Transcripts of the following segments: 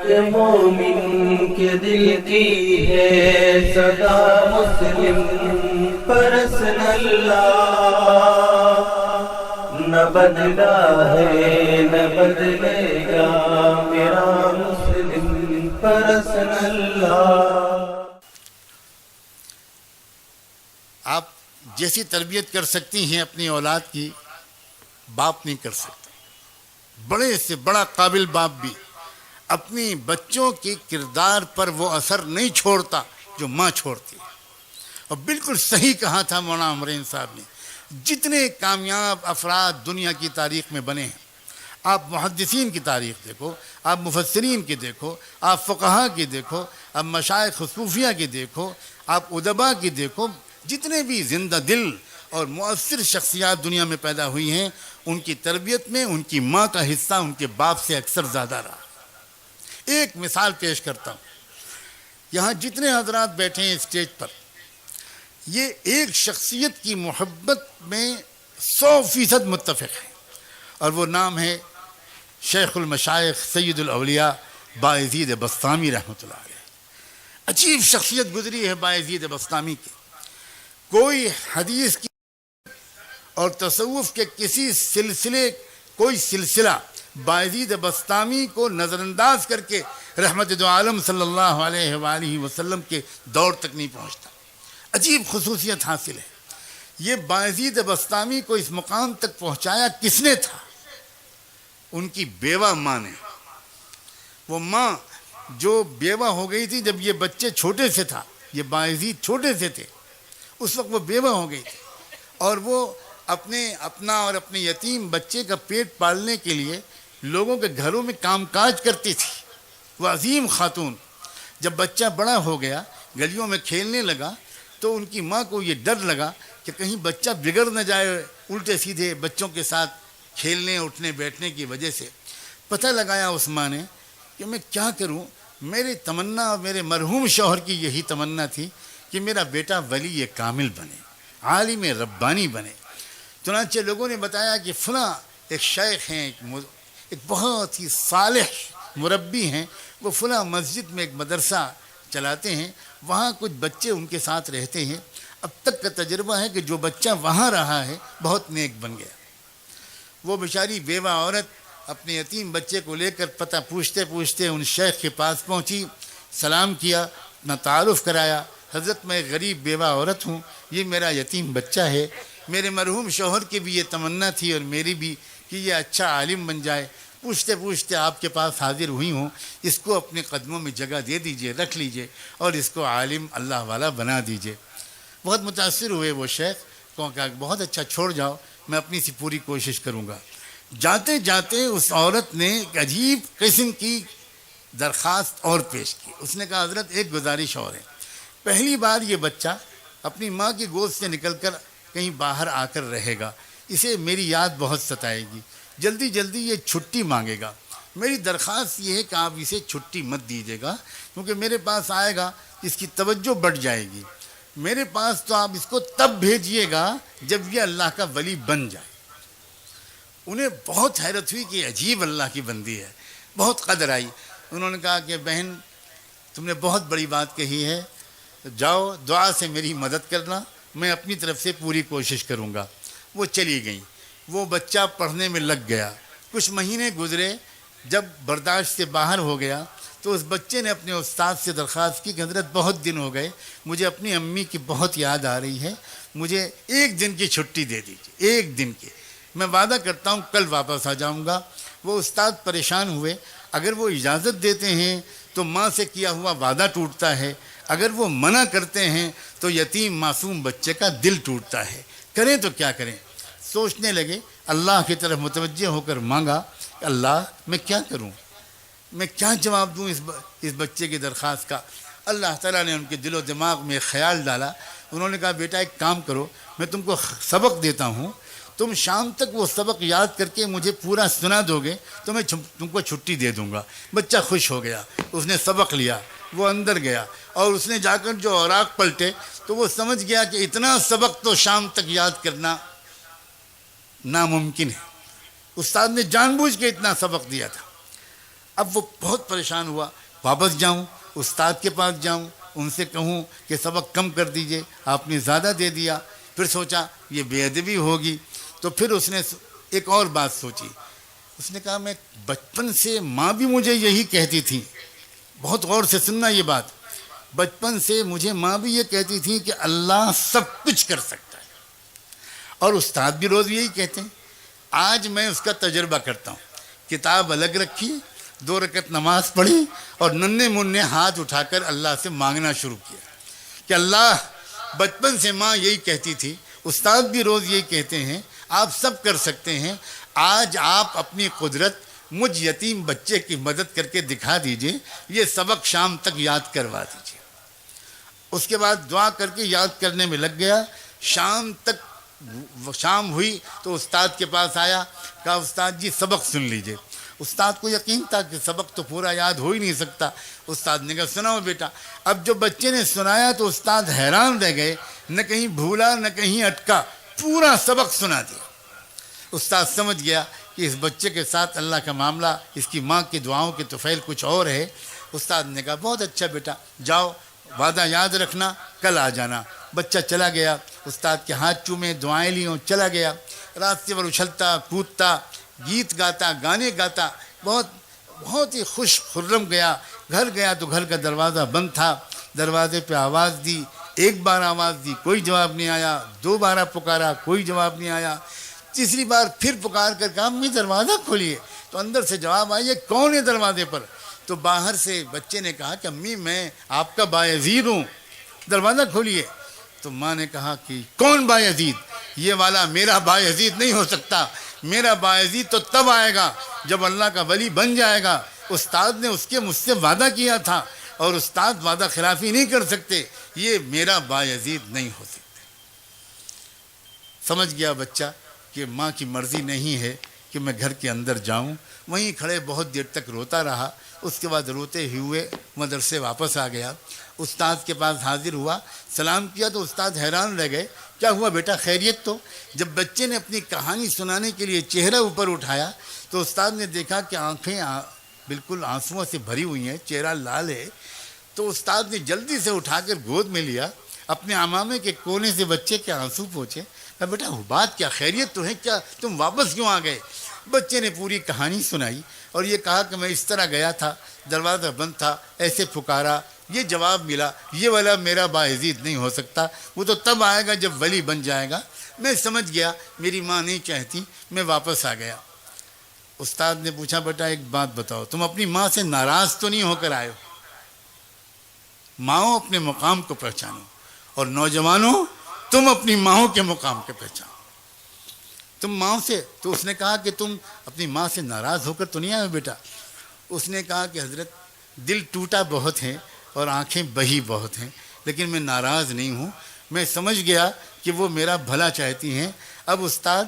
کہ مومن کے دل کی ہے صدا مسلم پرسن اللہ، نہ بدلا ہے نہ بدلے گا میرا مسلم پرسن اللہ۔ آپ جیسی تربیت کر سکتی ہیں اپنی اولاد کی، باپ نہیں کر سکتا۔ بڑے سے بڑا قابل باپ بھی اپنی بچوں کے کردار پر وہ اثر نہیں چھوڑتا جو ماں چھوڑتی ہے۔ اور بالکل صحیح کہا تھا مولانا عمرین صاحب نے، جتنے کامیاب افراد دنیا کی تاریخ میں بنے ہیں، آپ محدثین کی تاریخ دیکھو، آپ مفسرین کی دیکھو، آپ فقہا کی دیکھو، آپ مشائخ صوفیہ کی دیکھو، آپ ادبا کی دیکھو، جتنے بھی زندہ دل اور مؤثر شخصیات دنیا میں پیدا ہوئی ہیں، ان کی تربیت میں ان کی ماں کا حصہ ان کے باپ سے اکثر زیادہ رہا۔ ایک مثال پیش کرتا ہوں، یہاں جتنے حضرات بیٹھے ہیں اسٹیج پر، یہ ایک شخصیت کی محبت میں 100% متفق ہیں، اور وہ نام ہے شیخ المشائخ سید الاولیاء بایزید بسطامی رحمۃ اللہ علیہ۔ عجیب شخصیت گزری ہے بایزید بسطامی کی۔ کوئی حدیث کی اور تصوف کے کسی کوئی سلسلہ بایزید بسطامی کو نظر انداز کر کے رحمت دو عالم صلی اللہ علیہ وآلہ وسلم کے دور تک نہیں پہنچتا۔ عجیب خصوصیت حاصل ہے۔ یہ بایزید بسطامی کو اس مقام تک پہنچایا کس نے تھا؟ ان کی بیوہ ماں نے۔ وہ ماں جو بیوہ ہو گئی تھی جب یہ بچے چھوٹے سے تھا، یہ بایزید چھوٹے سے تھے، اس وقت وہ بیوہ ہو گئی تھی، اور وہ اپنا اور اپنے یتیم بچے کا پیٹ پالنے کے لیے لوگوں کے گھروں میں کام کاج کرتی تھی۔ وہ عظیم خاتون جب بچہ بڑا ہو گیا، گلیوں میں کھیلنے لگا، تو ان کی ماں کو یہ ڈر لگا کہ کہیں بچہ بگڑ نہ جائے الٹے سیدھے بچوں کے ساتھ کھیلنے اٹھنے بیٹھنے کی وجہ سے۔ پتہ لگایا اس ماں نے کہ میں کیا کروں، میری تمنا اور میرے مرحوم شوہر کی یہی تمنا تھی کہ میرا بیٹا ولی کامل بنے، عالم ربانی بنے۔ چنانچہ لوگوں نے بتایا کہ فلاں ایک شیخ ہیں، ایک بہت ہی صالح مربی ہیں، وہ فلاں مسجد میں ایک مدرسہ چلاتے ہیں، وہاں کچھ بچے ان کے ساتھ رہتے ہیں۔ اب تک کا تجربہ ہے کہ جو بچہ وہاں رہا ہے بہت نیک بن گیا۔ وہ بیچاری بیوہ عورت اپنے یتیم بچے کو لے کر پتہ پوچھتے پوچھتے ان شیخ کے پاس پہنچی، سلام کیا، اپنا تعارف کرایا۔ حضرت میں غریب بیوہ عورت ہوں، یہ میرا یتیم بچہ ہے، میرے مرحوم شوہر کی بھی یہ تمنا تھی اور میری بھی کہ یہ اچھا عالم بن جائے، پوچھتے پوچھتے آپ کے پاس حاضر ہوئی ہوں، اس کو اپنے قدموں میں جگہ دے دیجئے، رکھ لیجئے، اور اس کو عالم اللہ والا بنا دیجئے۔ بہت متاثر ہوئے وہ شیخ، کہا بہت اچھا، چھوڑ جاؤ، میں اپنی سی پوری کوشش کروں گا۔ جاتے جاتے اس عورت نے ایک عجیب قسم کی درخواست اور پیش کی۔ اس نے کہا حضرت ایک گزارش اور ہے، پہلی بار یہ بچہ اپنی ماں کی گود سے نکل کر کہیں باہر آ کر رہے گا، اسے میری یاد بہت ستائے گی، جلدی جلدی یہ چھٹی مانگے گا، میری درخواست یہ ہے کہ آپ اسے چھٹی مت دیجیے گا، کیونکہ میرے پاس آئے گا اس کی توجہ بڑھ جائے گی، میرے پاس تو آپ اس کو تب بھیجیے گا جب یہ اللہ کا ولی بن جائے۔ انہیں بہت حیرت ہوئی کہ عجیب اللہ کی بندی ہے، بہت قدر آئی۔ انہوں نے کہا کہ بہن تم نے بہت بڑی بات کہی ہے، جاؤ دعا سے میری مدد کرنا، میں اپنی طرف سے پوری کوشش کروں گا۔ وہ چلی گئیں، وہ بچہ پڑھنے میں لگ گیا، کچھ مہینے گزرے، جب برداشت سے باہر ہو گیا تو اس بچے نے اپنے استاد سے درخواست کی کہ حضرت بہت دن ہو گئے، مجھے اپنی امی کی بہت یاد آ رہی ہے، مجھے ایک دن کی چھٹی دے دیجیے، ایک دن کی، میں وعدہ کرتا ہوں کل واپس آ جاؤں گا۔ وہ استاد پریشان ہوئے، اگر وہ اجازت دیتے ہیں تو ماں سے کیا ہوا وعدہ ٹوٹتا ہے، اگر وہ منع کرتے ہیں تو یتیم معصوم بچے کا دل ٹوٹتا ہے، کریں تو کیا کریں۔ سوچنے لگے، اللہ کی طرف متوجہ ہو کر مانگا کہ اللہ میں کیا کروں، میں کیا جواب دوں اس بچے کی درخواست کا۔ اللہ تعالیٰ نے ان کے دل و دماغ میں خیال ڈالا، انہوں نے کہا بیٹا ایک کام کرو، میں تم کو سبق دیتا ہوں، تم شام تک وہ سبق یاد کر کے مجھے پورا سنا دو گے تو میں تم کو چھٹی دے دوں گا۔ بچہ خوش ہو گیا، اس نے سبق لیا، وہ اندر گیا اور اس نے جا کر جو اوراق پلٹے تو وہ سمجھ گیا کہ اتنا سبق تو شام تک یاد کرنا ناممکن ہے، استاد نے جان بوجھ کے اتنا سبق دیا تھا۔ اب وہ بہت پریشان ہوا، واپس جاؤں استاد کے پاس جاؤں ان سے کہوں کہ سبق کم کر دیجئے، آپ نے زیادہ دے دیا. پھر سوچا یہ بے ادبی ہوگی، تو پھر اس نے ایک اور بات سوچی. اس نے کہا میں بچپن سے ماں بھی مجھے یہی کہتی تھی، بہت غور سے سننا یہ بات، بچپن سے مجھے ماں بھی یہ کہتی تھی کہ اللہ سب کچھ کر سکتا ہے، اور استاد بھی روز یہی کہتے ہیں. آج میں اس کا تجربہ کرتا ہوں. کتاب الگ رکھی، 2 رکعت نماز پڑھی اور ننھے منھے ہاتھ اٹھا کر اللہ سے مانگنا شروع کیا کہ اللہ، بچپن سے ماں یہی کہتی تھی، استاد بھی روز یہی کہتے ہیں، آپ سب کر سکتے ہیں، آج آپ اپنی قدرت مجھ یتیم بچے کی مدد کر کے دکھا دیجئے، یہ سبق شام تک یاد کروا دیجئے. اس کے بعد دعا کر کے یاد کرنے میں لگ گیا. شام ہوئی تو استاد کے پاس آیا، کہا استاد جی سبق سن لیجئے. استاد کو یقین تھا کہ سبق تو پورا یاد ہو ہی نہیں سکتا. استاد نے کہا سناؤ بیٹا. اب جو بچے نے سنایا تو استاد حیران رہ گئے، نہ کہیں بھولا نہ کہیں اٹکا، پورا سبق سنا دیا. استاد سمجھ گیا کہ اس بچے کے ساتھ اللہ کا معاملہ، اس کی ماں کی دعاؤں کے طفیل کچھ اور ہے. استاد نے کہا بہت اچھا بیٹا، جاؤ وعدہ یاد رکھنا، کل آ جانا. بچہ چلا گیا، استاد کے ہاتھ چومے، دعائیں لیوں، چلا گیا. راستے پر اچھلتا کودتا، گیت گاتا، گانے گاتا، بہت ہی خوش خرم گیا. گھر گیا تو گھر کا دروازہ بند تھا. دروازے پہ آواز دی، 1 بار آواز دی، کوئی جواب نہیں آیا. 2 بار پکارا، کوئی جواب نہیں آیا. تیسری بار پھر پکار کر کہا امی دروازہ کھولیے. تو اندر سے جواب آئی، کون ہے دروازے پر؟ تو باہر سے بچے نے کہا کہ امی میں آپ کا بایزید ہوں، دروازہ کھولیے. تو ماں نے کہا کہ کون بایزید؟ یہ والا میرا بایزید نہیں ہو سکتا. میرا بایزید تو تب آئے گا جب اللہ کا ولی بن جائے گا. استاد نے مجھ سے وعدہ کیا تھا، اور استاد وعدہ خلافی نہیں کر سکتے. یہ میرا بایزید نہیں ہو سکتا. سمجھ گیا بچہ کہ ماں کی مرضی نہیں ہے کہ میں گھر کے اندر جاؤں. وہیں کھڑے بہت دیر تک روتا رہا. اس کے بعد روتے ہوئے مدرسے واپس آ گیا. استاد کے پاس حاضر ہوا، سلام کیا تو استاد حیران رہ گئے. کیا ہوا بیٹا، خیریت تو؟ جب بچے نے اپنی کہانی سنانے کے لیے چہرہ اوپر اٹھایا تو استاد نے دیکھا کہ آنکھیں بالکل آنسوؤں سے بھری ہوئی ہیں، چہرہ لال ہے. تو استاد نے جلدی سے اٹھا کر گود میں لیا، اپنے عمامے کے کونے سے بچے کے آنسو پوچھے. بیٹا بات کیا، خیریت تو ہے؟ کیا تم واپس کیوں آ گئے؟ بچے نے پوری کہانی سنائی اور یہ کہا کہ میں اس طرح گیا تھا، دروازہ بند تھا، ایسے پکارا، یہ جواب ملا، یہ والا میرا باعزید نہیں ہو سکتا، وہ تو تب آئے گا جب ولی بن جائے گا. میں سمجھ گیا میری ماں نہیں چاہتی، میں واپس آ گیا. استاد نے پوچھا بیٹا ایک بات بتاؤ، تم اپنی ماں سے ناراض تو نہیں ہو کر آئے ہو؟ ماؤں اپنے مقام کو پہچانو، اور نوجوانوں تم اپنی ماؤں کے مقام کے پہچانو. تم ماں سے، تو اس نے کہا کہ تم اپنی ماں سے ناراض ہو کر تو نہیں آئے بیٹا. اس نے کہا کہ حضرت دل ٹوٹا بہت ہے اور آنکھیں بہی بہت ہیں، لیکن میں ناراض نہیں ہوں. میں سمجھ گیا کہ وہ میرا بھلا چاہتی ہیں. اب استاد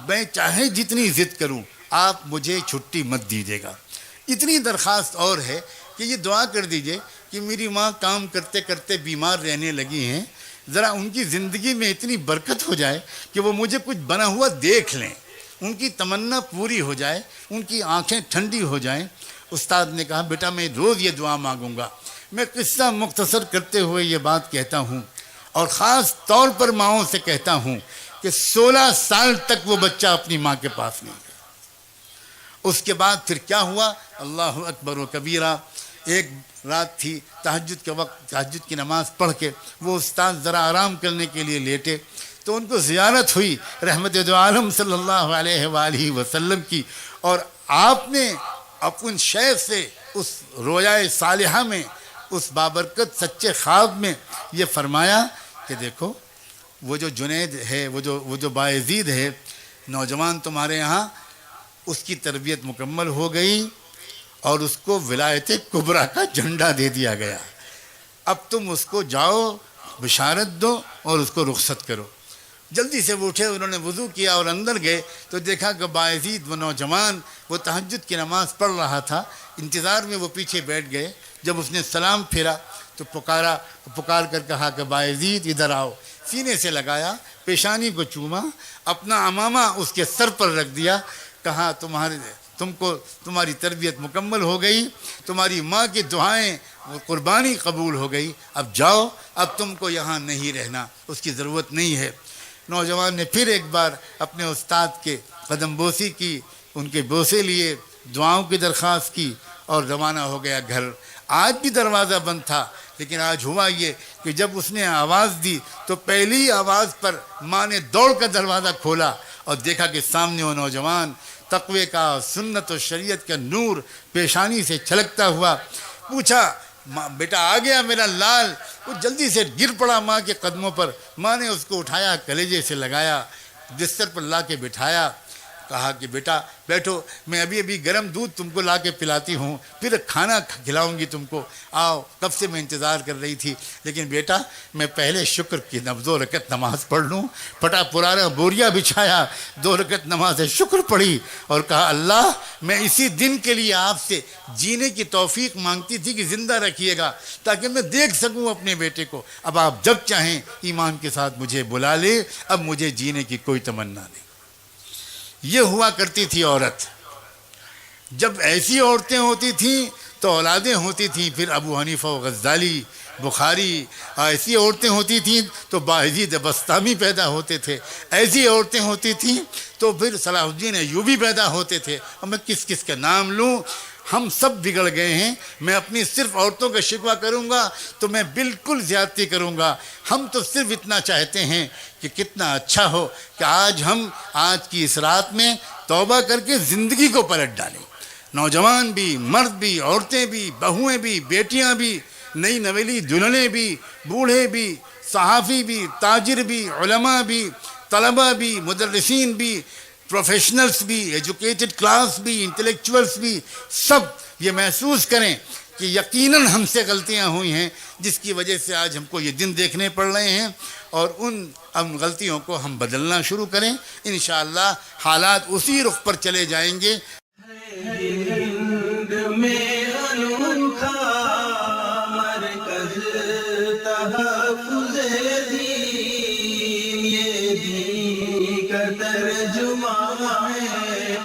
میں چاہے جتنی ضد کروں آپ مجھے چھٹی مت دیجیے گا. اتنی درخواست اور ہے کہ یہ دعا کر دیجئے کہ میری ماں کام کرتے کرتے بیمار رہنے لگی ہیں، ذرا ان کی زندگی میں اتنی برکت ہو جائے کہ وہ مجھے کچھ بنا ہوا دیکھ لیں، ان کی تمنا پوری ہو جائے، ان کی آنکھیں ٹھنڈی ہو جائیں. استاد نے کہا بیٹا میں روز یہ دعا مانگوں گا. میں قصہ مختصر کرتے ہوئے یہ بات کہتا ہوں، اور خاص طور پر ماؤں سے کہتا ہوں کہ 16 سال تک وہ بچہ اپنی ماں کے پاس نہیں گیا. اس کے بعد پھر کیا ہوا؟ اللہ اکبر و کبیرہ. ایک رات تھی، تہجد کے وقت تہجد کی نماز پڑھ کے وہ استاد ذرا آرام کرنے کے لیے لیٹے تو ان کو زیارت ہوئی رحمت دو عالم صلی اللہ علیہ وآلہ وسلم کی، اور آپ نے اپن شیخ سے اس رویائے صالحہ میں، اس بابرکت سچے خواب میں یہ فرمایا کہ دیکھو وہ جو جنید ہے، وہ جو باعزید ہے، نوجوان تمہارے یہاں، اس کی تربیت مکمل ہو گئی اور اس کو ولایت کبریٰ کا جھنڈا دے دیا گیا. اب تم اس کو جاؤ بشارت دو اور اس کو رخصت کرو. جلدی سے وہ اٹھے، انہوں نے وضو کیا اور اندر گئے تو دیکھا کہ باعزید وہ نوجوان وہ تہجد کی نماز پڑھ رہا تھا. انتظار میں وہ پیچھے بیٹھ گئے. جب اس نے سلام پھیرا تو پکار کر کہا کہ باعزید ادھر آؤ. سینے سے لگایا، پیشانی کو چوما، اپنا عمامہ اس کے سر پر رکھ دیا. کہا تمہاری تربیت مکمل ہو گئی, تمہاری ماں کی دعائیں وہ قربانی قبول ہو گئی, اب جاؤ, اب تم کو یہاں نہیں رہنا, اس کی ضرورت نہیں ہے. نوجوان نے پھر ایک بار اپنے استاد کے قدم بوسی کی, ان کے بوسے لیے, دعاؤں کی درخواست کی اور روانہ ہو گیا گھر. آج بھی دروازہ بند تھا, لیکن آج ہوا یہ کہ جب اس نے آواز دی تو پہلی آواز پر ماں نے دوڑ کر دروازہ کھولا اور دیکھا کہ سامنے وہ نوجوان تقوی کا, سنت و شریعت کا نور پیشانی سے چھلکتا ہوا. پوچھا, بیٹا آ گیا میرا لال؟ وہ جلدی سے گر پڑا ماں کے قدموں پر. ماں نے اس کو اٹھایا, کلیجے سے لگایا, بستر پر لا کے بٹھایا, کہا کہ بیٹا بیٹھو, میں ابھی گرم دودھ تم کو لا کے پلاتی ہوں, پھر کھانا کھلاؤں گی تم کو, آؤ, کب سے میں انتظار کر رہی تھی. لیکن بیٹا میں پہلے شکر کی 2 رکعت نماز پڑھ لوں. پھٹا پرانا بوریا بچھایا, 2 رکعت نماز شکر پڑھی اور کہا اللہ میں اسی دن کے لیے آپ سے جینے کی توفیق مانگتی تھی کہ زندہ رکھیے گا تاکہ میں دیکھ سکوں اپنے بیٹے کو. اب آپ جب چاہیں ایمان کے ساتھ مجھے بلا لے, اب مجھے جینے کی کوئی تمنا نہیں. یہ ہوا کرتی تھی عورت. جب ایسی عورتیں ہوتی تھیں تو اولادیں ہوتی تھیں. پھر ابو حنیفہ و غزالی, بخاری, ایسی عورتیں ہوتی تھیں تو باعزید بسطامی پیدا ہوتے تھے. ایسی عورتیں ہوتی تھیں تو پھر صلاح الدین ایوبی پیدا ہوتے تھے. اور میں کس کس کا نام لوں, ہم سب بگڑ گئے ہیں. میں اپنی صرف عورتوں کا شکوہ کروں گا تو میں بالکل زیادتی کروں گا. ہم تو صرف اتنا چاہتے ہیں کہ کتنا اچھا ہو کہ آج کی اس رات میں توبہ کر کے زندگی کو پلٹ ڈالیں. نوجوان بھی, مرد بھی, عورتیں بھی, بہویں بھی, بیٹیاں بھی, نئی نویلی دلہنیں بھی, بوڑھے بھی, صحافی بھی, تاجر بھی, علماء بھی, طلباء بھی, مدرسین بھی, پروفیشنلز بھی, ایجوکیٹڈ کلاس بھی, انٹلیکچوئلز بھی, سب یہ محسوس کریں کہ یقیناً ہم سے غلطیاں ہوئی ہیں جس کی وجہ سے آج ہم کو یہ دن دیکھنے پڑ رہے ہیں, اور ان غلطیوں کو ہم بدلنا شروع کریں. انشاءاللہ حالات اسی رخ پر چلے جائیں گے. ہند میں انوکھا مرکز تحفظ دین, یہ دین کا ترجمہ ہے.